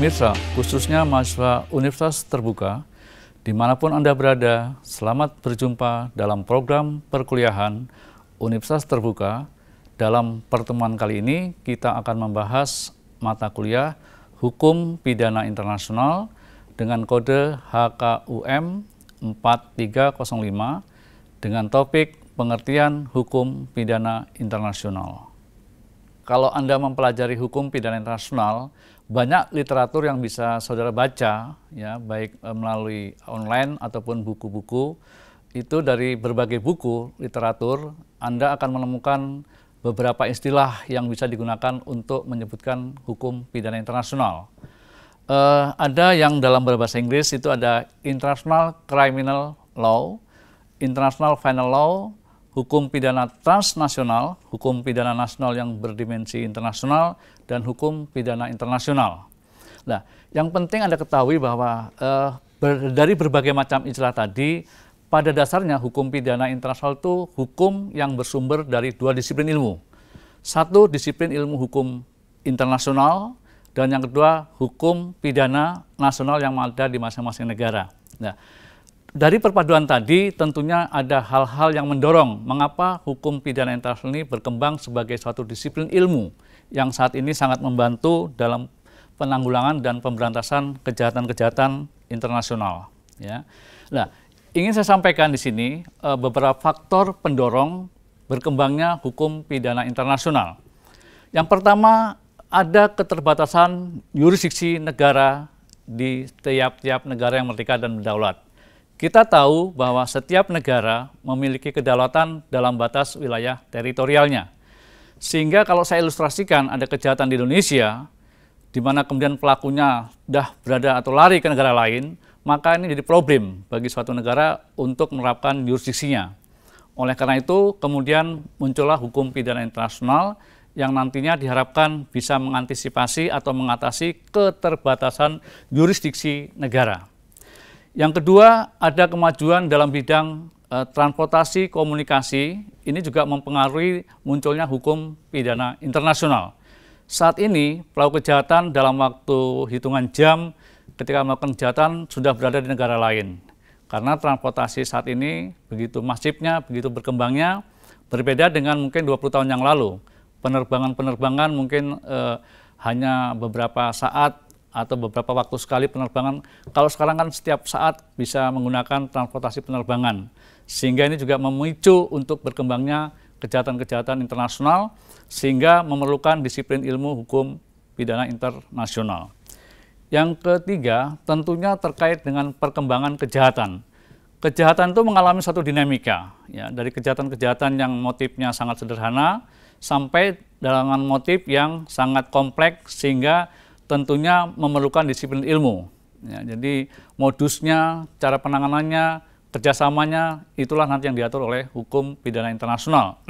Pemirsa, khususnya mahasiswa Universitas Terbuka, dimanapun Anda berada, selamat berjumpa dalam program perkuliahan Universitas Terbuka. Dalam pertemuan kali ini, kita akan membahas mata kuliah Hukum Pidana Internasional dengan kode HKUM 4305 dengan topik pengertian hukum pidana internasional. Kalau Anda mempelajari hukum pidana internasional, banyak literatur yang bisa saudara baca, ya, baik melalui online ataupun buku-buku. Itu dari berbagai buku literatur, Anda akan menemukan beberapa istilah yang bisa digunakan untuk menyebutkan hukum pidana internasional. Ada yang dalam berbahasa Inggris itu ada International Criminal Law, International Penal Law, hukum pidana transnasional, hukum pidana nasional yang berdimensi internasional, dan hukum pidana internasional. Nah, yang penting Anda ketahui bahwa dari berbagai macam istilah tadi, pada dasarnya hukum pidana internasional itu hukum yang bersumber dari dua disiplin ilmu. Satu, disiplin ilmu hukum internasional, dan yang kedua, hukum pidana nasional yang ada di masing-masing negara. Nah, dari perpaduan tadi tentunya ada hal-hal yang mendorong mengapa hukum pidana internasional ini berkembang sebagai suatu disiplin ilmu yang saat ini sangat membantu dalam penanggulangan dan pemberantasan kejahatan-kejahatan internasional. Ya. Nah, ingin saya sampaikan di sini beberapa faktor pendorong berkembangnya hukum pidana internasional. Yang pertama, ada keterbatasan yurisdiksi negara di tiap-tiap negara yang merdeka dan berdaulat. Kita tahu bahwa setiap negara memiliki kedaulatan dalam batas wilayah teritorialnya. Sehingga kalau saya ilustrasikan ada kejahatan di Indonesia, di mana kemudian pelakunya sudah berada atau lari ke negara lain, maka ini jadi problem bagi suatu negara untuk menerapkan yurisdiksinya. Oleh karena itu, kemudian muncullah hukum pidana internasional yang nantinya diharapkan bisa mengantisipasi atau mengatasi keterbatasan yurisdiksi negara. Yang kedua, ada kemajuan dalam bidang transportasi komunikasi. Ini juga mempengaruhi munculnya hukum pidana internasional. Saat ini, pelaku kejahatan dalam waktu hitungan jam ketika melakukan kejahatan sudah berada di negara lain. Karena transportasi saat ini begitu masifnya, begitu berkembangnya, berbeda dengan mungkin 20 tahun yang lalu. Penerbangan-penerbangan mungkin hanya beberapa saat atau beberapa waktu sekali penerbangan. Kalau sekarang kan setiap saat bisa menggunakan transportasi penerbangan. Sehingga ini juga memicu untuk berkembangnya kejahatan-kejahatan internasional, sehingga memerlukan disiplin ilmu hukum pidana internasional. Yang ketiga, tentunya terkait dengan perkembangan kejahatan. Kejahatan itu mengalami satu dinamika, ya, dari kejahatan-kejahatan yang motifnya sangat sederhana, sampai dengan motif yang sangat kompleks, sehingga tentunya memerlukan disiplin ilmu. Ya, jadi modusnya, cara penanganannya, kerjasamanya, itulah nanti yang diatur oleh hukum pidana internasional.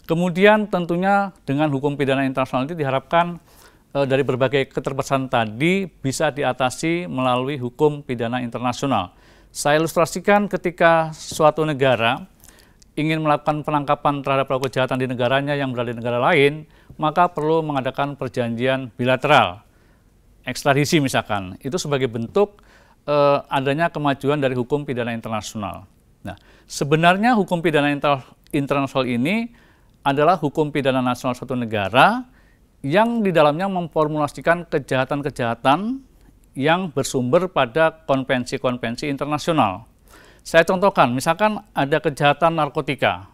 Kemudian tentunya dengan hukum pidana internasional itu diharapkan dari berbagai keterbatasan tadi bisa diatasi melalui hukum pidana internasional. Saya ilustrasikan ketika suatu negara ingin melakukan penangkapan terhadap pelaku kejahatan di negaranya yang berada di negara lain, maka perlu mengadakan perjanjian bilateral. Ekstradisi misalkan, itu sebagai bentuk adanya kemajuan dari hukum pidana internasional. Nah, sebenarnya hukum pidana internasional ini adalah hukum pidana nasional suatu negara yang di dalamnya memformulasikan kejahatan-kejahatan yang bersumber pada konvensi-konvensi internasional. Saya contohkan, misalkan ada kejahatan narkotika,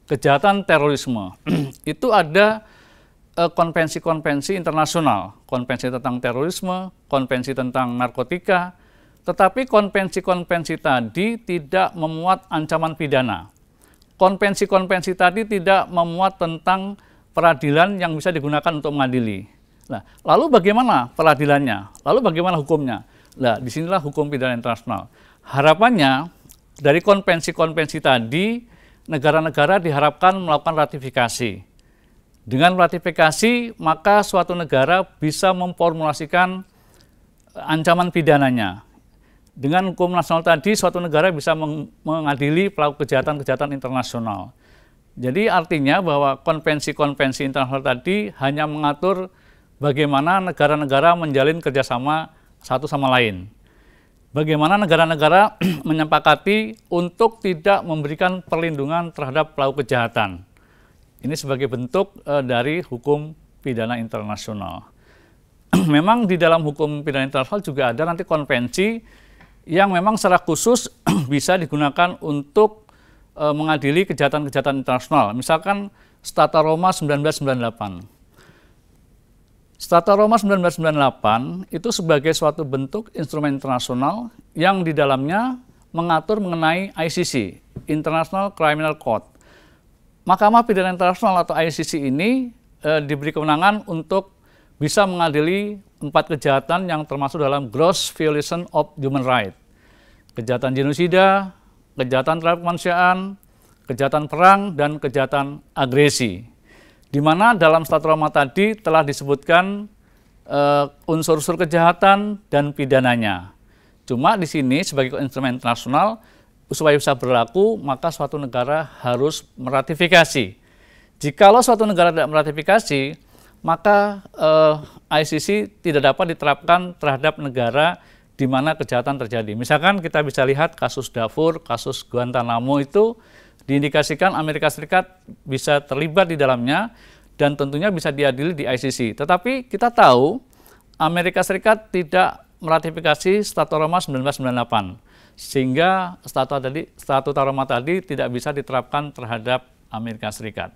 kejahatan terorisme, itu ada konvensi-konvensi internasional, konvensi tentang terorisme, konvensi tentang narkotika, tetapi konvensi-konvensi tadi tidak memuat ancaman pidana. Konvensi-konvensi tadi tidak memuat tentang peradilan yang bisa digunakan untuk mengadili. Nah, lalu bagaimana peradilannya? Lalu bagaimana hukumnya? Nah, disinilah hukum pidana internasional. Harapannya dari konvensi-konvensi tadi, negara-negara diharapkan melakukan ratifikasi. Dengan ratifikasi, maka suatu negara bisa memformulasikan ancaman pidananya. Dengan hukum nasional tadi, suatu negara bisa mengadili pelaku kejahatan-kejahatan internasional. Jadi artinya bahwa konvensi-konvensi internasional tadi hanya mengatur bagaimana negara-negara menjalin kerjasama satu sama lain. Bagaimana negara-negara menyepakati untuk tidak memberikan perlindungan terhadap pelaku kejahatan. Ini sebagai bentuk dari hukum pidana internasional. Memang di dalam hukum pidana internasional juga ada nanti konvensi yang memang secara khusus bisa digunakan untuk mengadili kejahatan-kejahatan internasional. Misalkan Stata Roma 1998. Stata Roma 1998 itu sebagai suatu bentuk instrumen internasional yang di dalamnya mengatur mengenai ICC, International Criminal Court. Mahkamah Pidana Internasional atau ICC ini diberi kewenangan untuk bisa mengadili 4 kejahatan yang termasuk dalam gross violation of human rights. Kejahatan genosida, kejahatan terhadap kemanusiaan, kejahatan perang, dan kejahatan agresi. Di mana dalam Stata Roma tadi telah disebutkan unsur-unsur kejahatan dan pidananya. Cuma di sini sebagai instrumen internasional, supaya bisa berlaku, maka suatu negara harus meratifikasi. Jikalau suatu negara tidak meratifikasi, maka ICC tidak dapat diterapkan terhadap negara di mana kejahatan terjadi. Misalkan kita bisa lihat kasus Darfur, kasus Guantanamo itu diindikasikan Amerika Serikat bisa terlibat di dalamnya dan tentunya bisa diadili di ICC. Tetapi kita tahu Amerika Serikat tidak meratifikasi Stata Roma 1998. Sehingga Statuta Roma tadi tidak bisa diterapkan terhadap Amerika Serikat.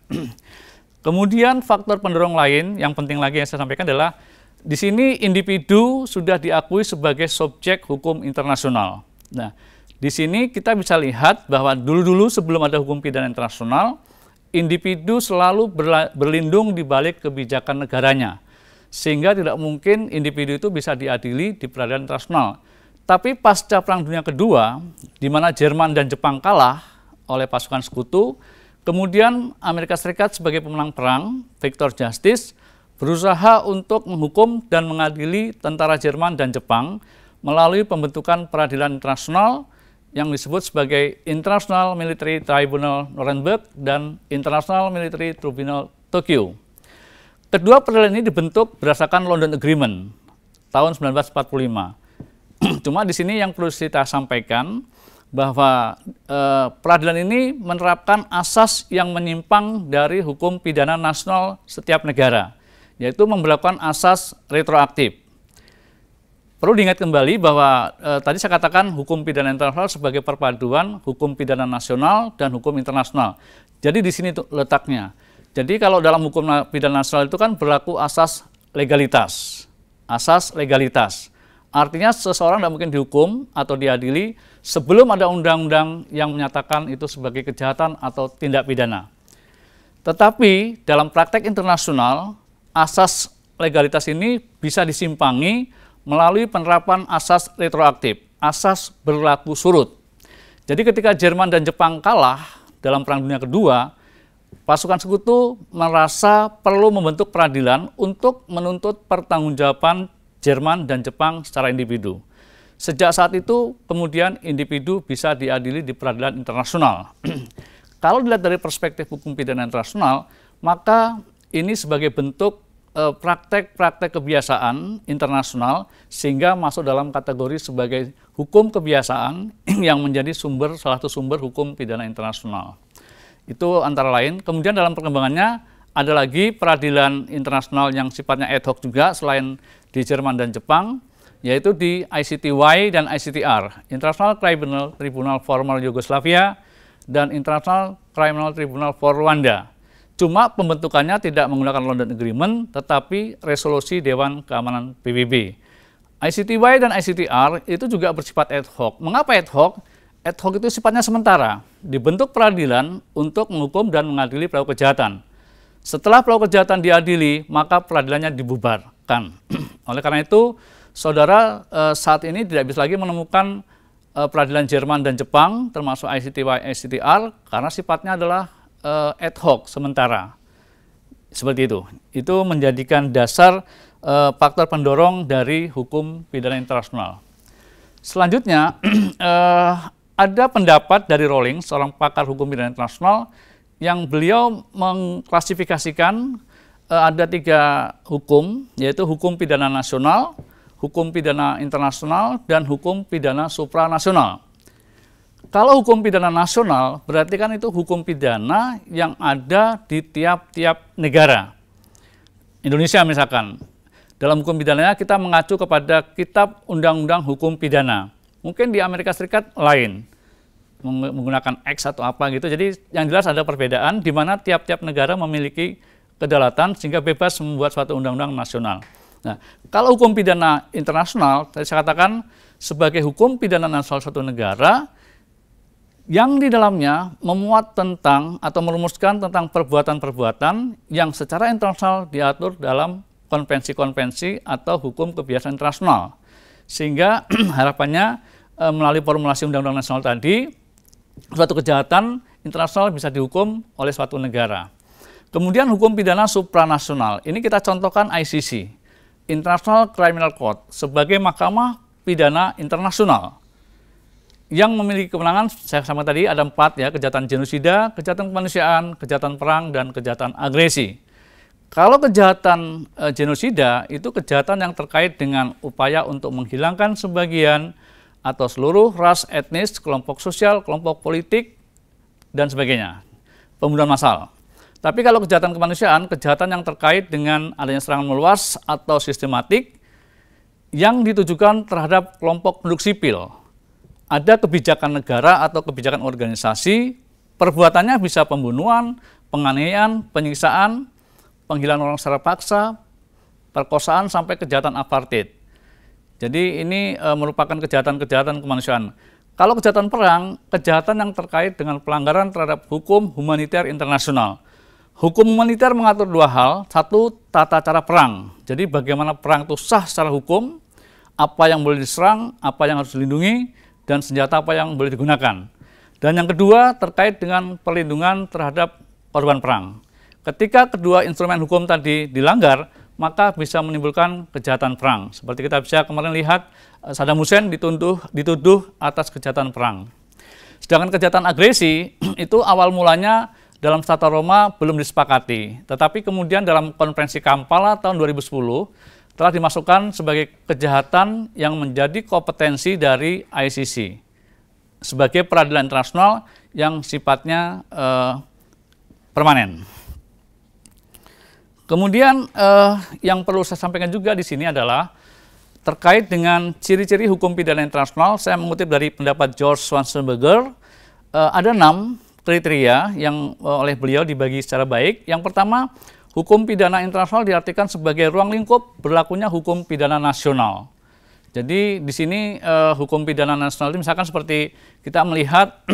Kemudian faktor pendorong lain yang penting lagi yang saya sampaikan adalah di sini individu sudah diakui sebagai subjek hukum internasional. Nah, di sini kita bisa lihat bahwa dulu-dulu sebelum ada hukum pidana internasional, individu selalu berlindung di balik kebijakan negaranya, sehingga tidak mungkin individu itu bisa diadili di peradilan internasional. Tapi pasca Perang Dunia Kedua, di mana Jerman dan Jepang kalah oleh pasukan sekutu, kemudian Amerika Serikat sebagai pemenang perang, Victor Justice, berusaha untuk menghukum dan mengadili tentara Jerman dan Jepang melalui pembentukan peradilan internasional yang disebut sebagai International Military Tribunal Nuremberg dan International Military Tribunal Tokyo. Kedua peradilan ini dibentuk berdasarkan London Agreement tahun 1945. Cuma di sini yang perlu kita sampaikan bahwa peradilan ini menerapkan asas yang menyimpang dari hukum pidana nasional setiap negara, yaitu memberlakukan asas retroaktif. Perlu diingat kembali bahwa tadi saya katakan hukum pidana internasional sebagai perpaduan hukum pidana nasional dan hukum internasional. Jadi di sini letaknya. Jadi kalau dalam hukum pidana nasional itu kan berlaku asas legalitas. Asas legalitas. Artinya seseorang tidak mungkin dihukum atau diadili sebelum ada undang-undang yang menyatakan itu sebagai kejahatan atau tindak pidana. Tetapi dalam praktek internasional, asas legalitas ini bisa disimpangi melalui penerapan asas retroaktif, asas berlaku surut. Jadi ketika Jerman dan Jepang kalah dalam Perang Dunia Kedua, pasukan sekutu merasa perlu membentuk peradilan untuk menuntut pertanggungjawaban Jerman dan Jepang secara individu. Sejak saat itu, kemudian individu bisa diadili di peradilan internasional. Kalau dilihat dari perspektif hukum pidana internasional, maka ini sebagai bentuk praktek-praktek kebiasaan internasional sehingga masuk dalam kategori sebagai hukum kebiasaan yang menjadi salah satu sumber hukum pidana internasional. Itu antara lain. Kemudian dalam perkembangannya ada lagi peradilan internasional yang sifatnya ad hoc juga selain di Jerman dan Jepang, yaitu di ICTY dan ICTR, International Criminal Tribunal for Yugoslavia dan International Criminal Tribunal for Rwanda. Cuma pembentukannya tidak menggunakan London Agreement, tetapi resolusi Dewan Keamanan PBB. ICTY dan ICTR itu juga bersifat ad hoc. Mengapa ad hoc? Ad hoc itu sifatnya sementara, dibentuk peradilan untuk menghukum dan mengadili pelaku kejahatan. Setelah pelaku kejahatan diadili, maka peradilannya dibubarkan. Oleh karena itu, saudara saat ini tidak bisa lagi menemukan peradilan Jerman dan Jepang, termasuk ICTY, ICTR, karena sifatnya adalah ad hoc, sementara. Seperti itu. Itu menjadikan dasar faktor pendorong dari hukum pidana internasional. Selanjutnya, ada pendapat dari Rowling, seorang pakar hukum pidana internasional, yang beliau mengklasifikasikan ada 3 hukum, yaitu hukum pidana nasional, hukum pidana internasional, dan hukum pidana supranasional. Kalau hukum pidana nasional, berarti kan itu hukum pidana yang ada di tiap-tiap negara. Indonesia misalkan, dalam hukum pidananya kita mengacu kepada Kitab Undang-Undang Hukum Pidana. Mungkin di Amerika Serikat lain, menggunakan X atau apa gitu. Jadi yang jelas ada perbedaan di mana tiap-tiap negara memiliki kedaulatan sehingga bebas membuat suatu undang-undang nasional. Nah, kalau hukum pidana internasional, tadi saya katakan sebagai hukum pidana nasional suatu negara, yang di dalamnya memuat tentang atau merumuskan tentang perbuatan-perbuatan yang secara internasional diatur dalam konvensi-konvensi atau hukum kebiasaan internasional. Sehingga harapannya melalui formulasi undang-undang nasional tadi, suatu kejahatan internasional bisa dihukum oleh suatu negara. Kemudian hukum pidana supranasional, ini kita contohkan ICC, International Criminal Court, sebagai mahkamah pidana internasional yang memiliki kewenangan, saya sama tadi ada 4 ya, kejahatan genosida, kejahatan kemanusiaan, kejahatan perang, dan kejahatan agresi. Kalau kejahatan genosida itu kejahatan yang terkait dengan upaya untuk menghilangkan sebagian atau seluruh ras, etnis, kelompok sosial, kelompok politik, dan sebagainya, pembunuhan massal. Tapi kalau kejahatan kemanusiaan, kejahatan yang terkait dengan adanya serangan meluas atau sistematik yang ditujukan terhadap kelompok penduduk sipil. Ada kebijakan negara atau kebijakan organisasi, perbuatannya bisa pembunuhan, penganiayaan, penyiksaan, penghilangan orang secara paksa, perkosaan, sampai kejahatan apartheid. Jadi ini merupakan kejahatan-kejahatan kemanusiaan. Kalau kejahatan perang, kejahatan yang terkait dengan pelanggaran terhadap hukum humaniter internasional. Hukum humaniter mengatur 2 hal, 1 tata cara perang. Jadi bagaimana perang itu sah secara hukum, apa yang boleh diserang, apa yang harus dilindungi, dan senjata apa yang boleh digunakan. Dan yang kedua terkait dengan perlindungan terhadap korban perang. Ketika kedua instrumen hukum tadi dilanggar, maka bisa menimbulkan kejahatan perang. Seperti kita bisa kemarin lihat Saddam Hussein dituduh atas kejahatan perang. Sedangkan kejahatan agresi itu awal mulanya dalam Tata Roma belum disepakati. Tetapi kemudian dalam konferensi Kampala tahun 2010, telah dimasukkan sebagai kejahatan yang menjadi kompetensi dari ICC sebagai peradilan internasional yang sifatnya permanen. Kemudian yang perlu saya sampaikan juga di sini adalah terkait dengan ciri-ciri hukum pidana internasional. Saya mengutip dari pendapat George Schwarzenberger, ada 6 kriteria yang oleh beliau dibagi secara baik. Yang pertama, hukum pidana internasional diartikan sebagai ruang lingkup berlakunya hukum pidana nasional. Jadi di sini hukum pidana nasional itu misalkan seperti kita melihat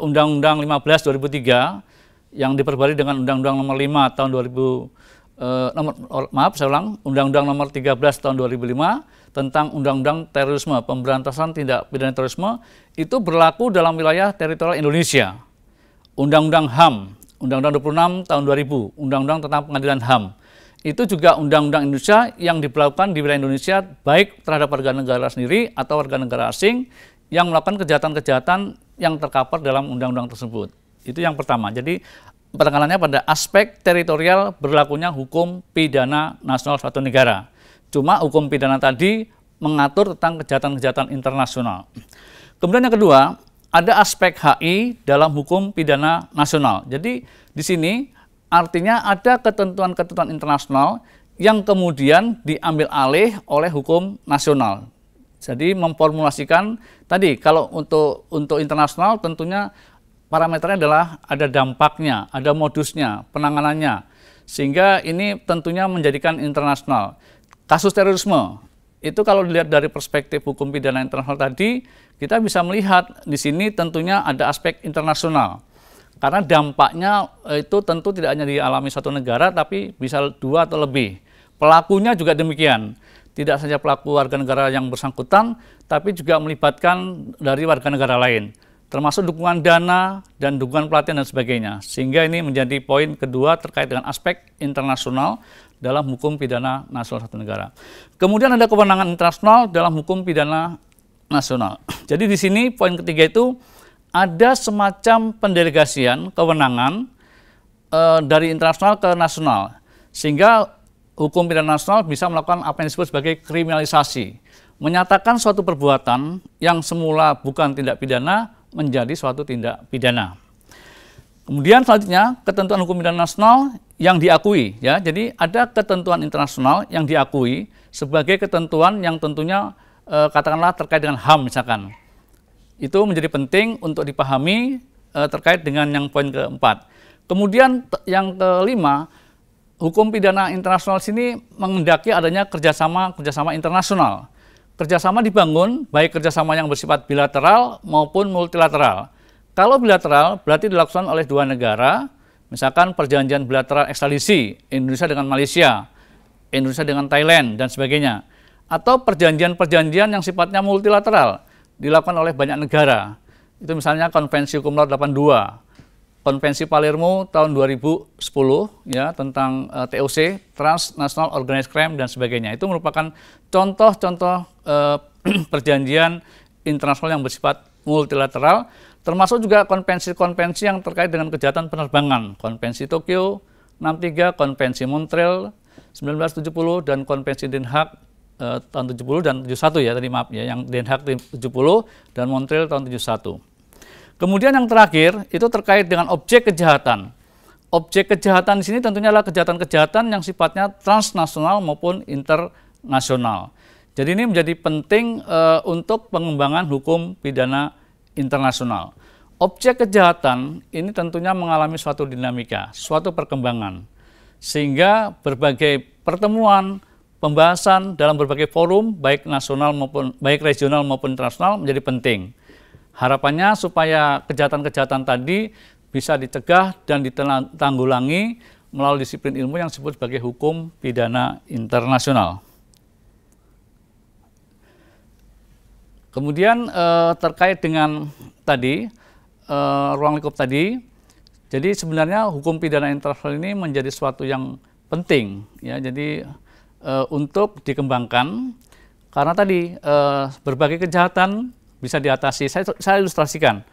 Undang-Undang 15 2003 yang diperbarui dengan Undang-Undang nomor 5 tahun 2000, Undang-Undang nomor 13 tahun 2005 tentang Undang-Undang Terorisme, Pemberantasan Tindak Pidana Terorisme, itu berlaku dalam wilayah teritorial Indonesia. Undang-Undang HAM, Undang-Undang 26 tahun 2000, Undang-Undang tentang Pengadilan HAM. Itu juga undang-undang Indonesia yang diberlakukan di wilayah Indonesia baik terhadap warga negara sendiri atau warga negara asing yang melakukan kejahatan-kejahatan yang terkapar dalam undang-undang tersebut. Itu yang pertama. Jadi penekanannya pada aspek teritorial berlakunya hukum pidana nasional suatu negara. Cuma hukum pidana tadi mengatur tentang kejahatan-kejahatan internasional. Kemudian yang kedua, ada aspek HI dalam hukum pidana nasional. Jadi di sini artinya ada ketentuan-ketentuan internasional yang kemudian diambil alih oleh hukum nasional. Jadi memformulasikan tadi kalau untuk internasional tentunya parameternya adalah ada dampaknya, ada modusnya, penanganannya. Sehingga ini tentunya menjadikan internasional. Kasus terorisme itu kalau dilihat dari perspektif hukum pidana internasional tadi, kita bisa melihat di sini tentunya ada aspek internasional. Karena dampaknya itu tentu tidak hanya dialami satu negara, tapi bisa 2 atau lebih. Pelakunya juga demikian. Tidak saja pelaku warga negara yang bersangkutan, tapi juga melibatkan dari warga negara lain. Termasuk dukungan dana dan dukungan pelatihan dan sebagainya. Sehingga ini menjadi poin kedua terkait dengan aspek internasional dalam hukum pidana nasional satu negara. Kemudian ada kewenangan internasional dalam hukum pidana nasional. Jadi di sini poin ketiga itu ada semacam pendelegasian kewenangan dari internasional ke nasional. Sehingga hukum pidana nasional bisa melakukan apa yang disebut sebagai kriminalisasi, menyatakan suatu perbuatan yang semula bukan tindak pidana menjadi suatu tindak pidana. Kemudian selanjutnya ketentuan hukum pidana nasional yang diakui, ya. Jadi ada ketentuan internasional yang diakui sebagai ketentuan yang tentunya katakanlah terkait dengan HAM misalkan. Itu menjadi penting untuk dipahami terkait dengan yang poin keempat. Kemudian yang kelima, hukum pidana internasional sini menghendaki adanya kerjasama internasional. Kerjasama dibangun baik kerjasama yang bersifat bilateral maupun multilateral. Kalau bilateral berarti dilakukan oleh dua negara, misalkan perjanjian bilateral ekstradisi Indonesia dengan Malaysia, Indonesia dengan Thailand dan sebagainya. Atau perjanjian-perjanjian yang sifatnya multilateral dilakukan oleh banyak negara. Itu misalnya Konvensi Hukum Laut 82, Konvensi Palermo tahun 2010 ya tentang TOC, Transnational Organized Crime dan sebagainya. Itu merupakan contoh-contoh perjanjian internasional yang bersifat multilateral, termasuk juga konvensi-konvensi yang terkait dengan kejahatan penerbangan, Konvensi Tokyo 63, Konvensi Montreal 1970 dan Konvensi Den Haag tahun 70 dan 71 ya tadi maaf ya, yang Den Haag 70 dan Montreal tahun 71. Kemudian yang terakhir itu terkait dengan objek kejahatan. Objek kejahatan di sini tentunya adalah kejahatan-kejahatan yang sifatnya transnasional maupun internasional. Jadi ini menjadi penting untuk pengembangan hukum pidana internasional. Objek kejahatan ini tentunya mengalami suatu dinamika, suatu perkembangan. Sehingga berbagai pertemuan, pembahasan dalam berbagai forum, baik nasional maupun baik regional maupun internasional menjadi penting. Harapannya supaya kejahatan-kejahatan tadi bisa dicegah dan ditanggulangi melalui disiplin ilmu yang disebut sebagai hukum pidana internasional. Kemudian terkait dengan tadi, ruang lingkup tadi, jadi sebenarnya hukum pidana internasional ini menjadi suatu yang penting, ya. Jadi untuk dikembangkan, karena tadi berbagai kejahatan bisa diatasi. Saya ilustrasikan,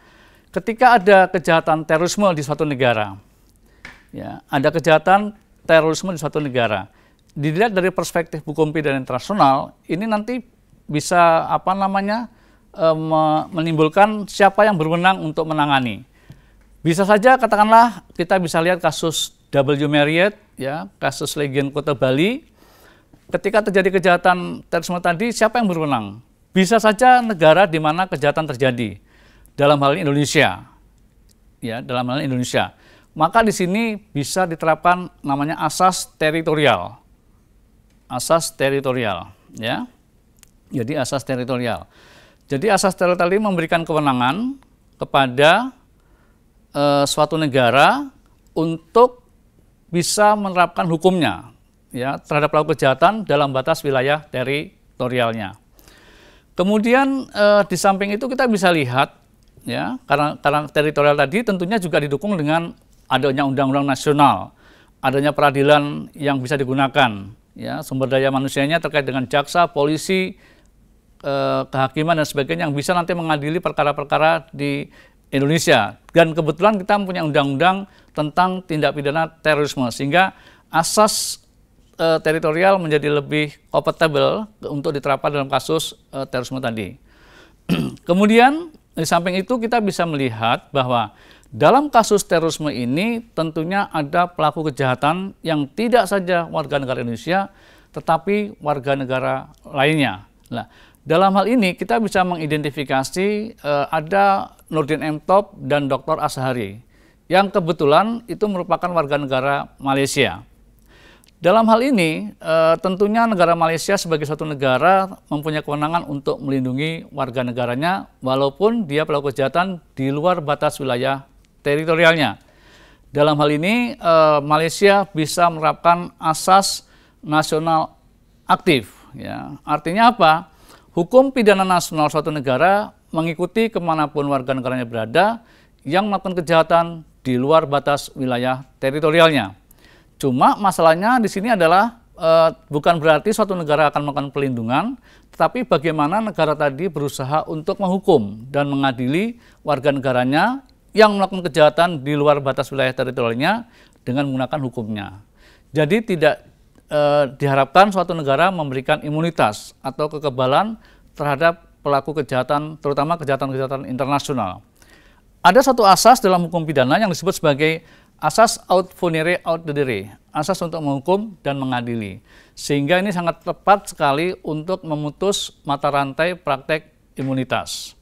ketika ada kejahatan terorisme di suatu negara, ya, ada kejahatan terorisme di suatu negara, dilihat dari perspektif hukum pidana internasional, ini nanti bisa menimbulkan siapa yang berwenang untuk menangani. Bisa saja katakanlah kita bisa lihat kasus W. Marriott, ya, kasus Legian Kota Bali. Ketika terjadi kejahatan terorisme tadi, siapa yang berwenang? Bisa saja negara di mana kejahatan terjadi. Dalam hal ini Indonesia, ya, dalam hal ini Indonesia. Maka di sini bisa diterapkan namanya asas teritorial, ya. Jadi asas teritorial. Jadi asas teritorial ini memberikan kewenangan kepada suatu negara untuk bisa menerapkan hukumnya, ya, terhadap pelaku kejahatan dalam batas wilayah teritorialnya. Kemudian di samping itu kita bisa lihat, ya, karena teritorial tadi tentunya juga didukung dengan adanya undang-undang nasional, adanya peradilan yang bisa digunakan, ya, sumber daya manusianya terkait dengan jaksa, polisi, kehakiman dan sebagainya yang bisa nanti mengadili perkara-perkara di Indonesia. Dan kebetulan kita mempunyai undang-undang tentang tindak pidana terorisme, sehingga asas teritorial menjadi lebih kompatibel untuk diterapkan dalam kasus terorisme tadi. Kemudian di samping itu kita bisa melihat bahwa dalam kasus terorisme ini tentunya ada pelaku kejahatan yang tidak saja warga negara Indonesia tetapi warga negara lainnya. Nah, dalam hal ini kita bisa mengidentifikasi ada Nurdin M. Top dan Dr. Azhari yang kebetulan itu merupakan warga negara Malaysia. Dalam hal ini tentunya negara Malaysia sebagai suatu negara mempunyai kewenangan untuk melindungi warga negaranya walaupun dia pelaku kejahatan di luar batas wilayah teritorialnya. Dalam hal ini Malaysia bisa menerapkan asas nasional aktif, ya. Artinya apa? Hukum pidana nasional suatu negara mengikuti kemanapun warga negaranya berada yang melakukan kejahatan di luar batas wilayah teritorialnya. Cuma masalahnya di sini adalah bukan berarti suatu negara akan melakukan pelindungan, tetapi bagaimana negara tadi berusaha untuk menghukum dan mengadili warga negaranya yang melakukan kejahatan di luar batas wilayah teritorialnya dengan menggunakan hukumnya. Jadi tidak diharapkan suatu negara memberikan imunitas atau kekebalan terhadap pelaku kejahatan, terutama kejahatan-kejahatan internasional. Ada satu asas dalam hukum pidana yang disebut sebagai asas aut funere aut dedere, asas untuk menghukum dan mengadili. Sehingga ini sangat tepat sekali untuk memutus mata rantai praktek imunitas.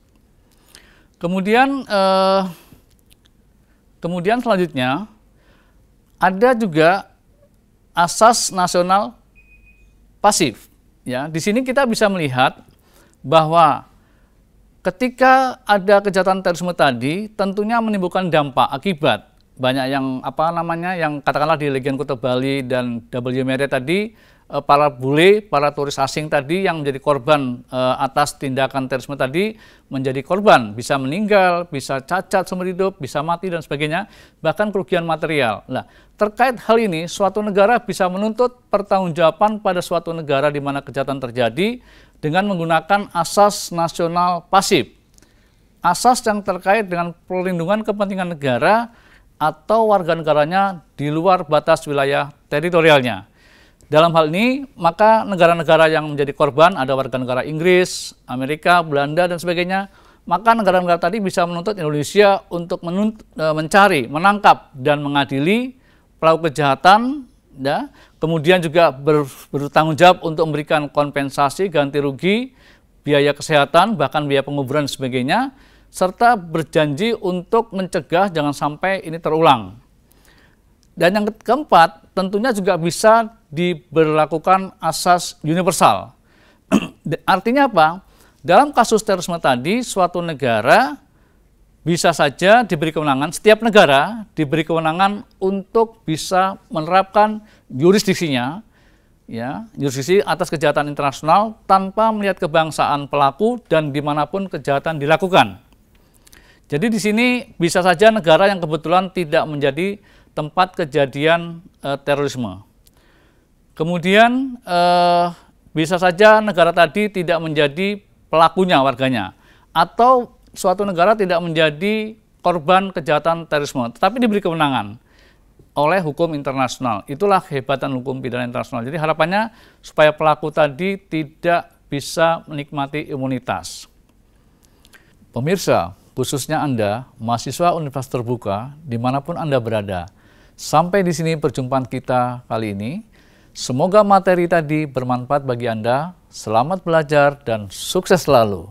Kemudian selanjutnya ada juga asas nasional pasif. Ya, di sini kita bisa melihat bahwa ketika ada kejahatan terorisme tadi, tentunya menimbulkan dampak akibat. Banyak yang yang katakanlah di Legian Kota Bali dan WMR tadi, para bule, para turis asing tadi yang menjadi korban atas tindakan terorisme tadi menjadi korban, bisa meninggal, bisa cacat seumur hidup, bisa mati dan sebagainya, bahkan kerugian material. Nah, terkait hal ini, suatu negara bisa menuntut pertanggungjawaban pada suatu negara di mana kejahatan terjadi dengan menggunakan asas nasional pasif. Asas yang terkait dengan perlindungan kepentingan negara atau warga negaranya di luar batas wilayah teritorialnya. Dalam hal ini, maka negara-negara yang menjadi korban ada warga negara Inggris, Amerika, Belanda, dan sebagainya, maka negara-negara tadi bisa menuntut Indonesia untuk mencari, menangkap, dan mengadili pelaku kejahatan, ya. Kemudian juga bertanggung jawab untuk memberikan kompensasi, ganti rugi, biaya kesehatan, bahkan biaya penguburan dan sebagainya, serta berjanji untuk mencegah jangan sampai ini terulang. Dan yang keempat, tentunya juga bisa diberlakukan asas universal. Artinya apa? Dalam kasus terorisme tadi, suatu negara bisa saja diberi kewenangan, setiap negara diberi kewenangan untuk bisa menerapkan jurisdiksinya, ya, jurisdiksi atas kejahatan internasional tanpa melihat kebangsaan pelaku dan dimanapun kejahatan dilakukan. Jadi di sini bisa saja negara yang kebetulan tidak menjadi tempat kejadian terorisme. Kemudian bisa saja negara tadi tidak menjadi pelakunya warganya, atau suatu negara tidak menjadi korban kejahatan terorisme, tetapi diberi kewenangan oleh hukum internasional. Itulah kehebatan hukum pidana internasional. Jadi harapannya supaya pelaku tadi tidak bisa menikmati imunitas. Pemirsa, khususnya Anda, mahasiswa Universitas Terbuka, dimanapun Anda berada. Sampai di sini perjumpaan kita kali ini. Semoga materi tadi bermanfaat bagi Anda. Selamat belajar dan sukses selalu.